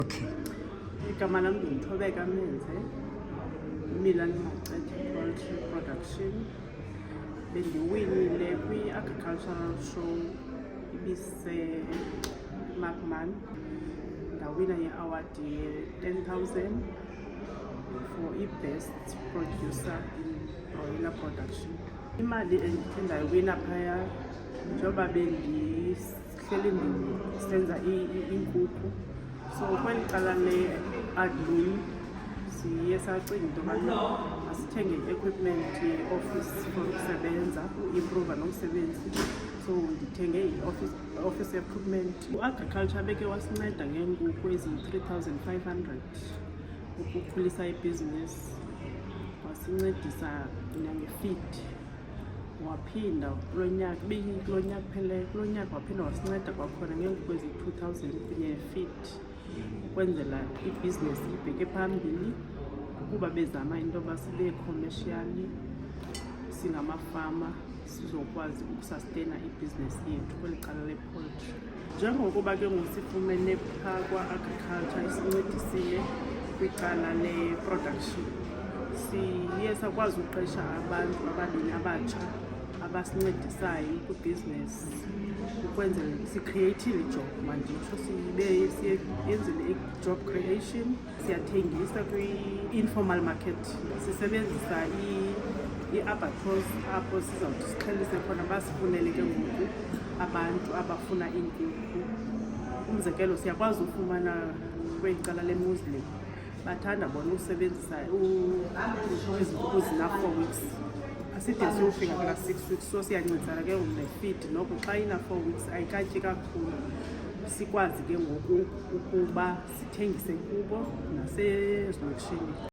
Okay. Igama lami ngiThobeka Menze, Milan Macethe Poultry Production. Bendiwinile kwi-agricultural show ibise-Macman. Ndawina i-award ye-10,000 for i-best producer in broiler production. Imali endithe ndayiwina phaya njengoba bendihleli senza iinkukhu. So kweli cala le-admin siye sacinga into yobana masithenge i-equipment ye-office for ukusebenza, uimprova nomsebenzi. So ndithenge i-office equipment. U-agriculture beke wasinceda ngeenkukhu eziyi-3,500 ukukhulisa ibhizinesi. Wasincedisa nangefeed. Waphinda kulo nyaka waphinda wasinceda kwakhona ngeenkukhu ezi-2,000 kunye ne-feed ukwenzela ibhizinesi ibheke phambili, ukuba bezama into yoba sibe commercially singamafama sizokwazi ukusasteyina ibhizinesi yethu kweli cala le-poultry. Njengokuba ke ngosifumene phaa kwa-agriculture isincedisile kwicala le-production, siye sakwazi uqesha abantu ababini abatsha abasincedisayo kwibhizinesi ukwenzela sikriyeyithile ijob manditsho, siyenzile i-job creation. Siyathengisa kwi-informal market, sisebenzisa i-abattoirs apho sizawuthi sixhelise khona basifunele ke ngoku abantu abafuna iinkukhu. Umzekelo, siyakwazi ufumana kweli cala le-Muslim bathanda bona usebenzisa izinkukhu zina-4 weeks. Aside siyofika kulaa 6 weeks, so siyancedisana ke ne-feed noko xa ina-4 weeks ayikatyi kakhulu, sikwazi ke ngoku ukuba sithengise kubo nasezilokishini.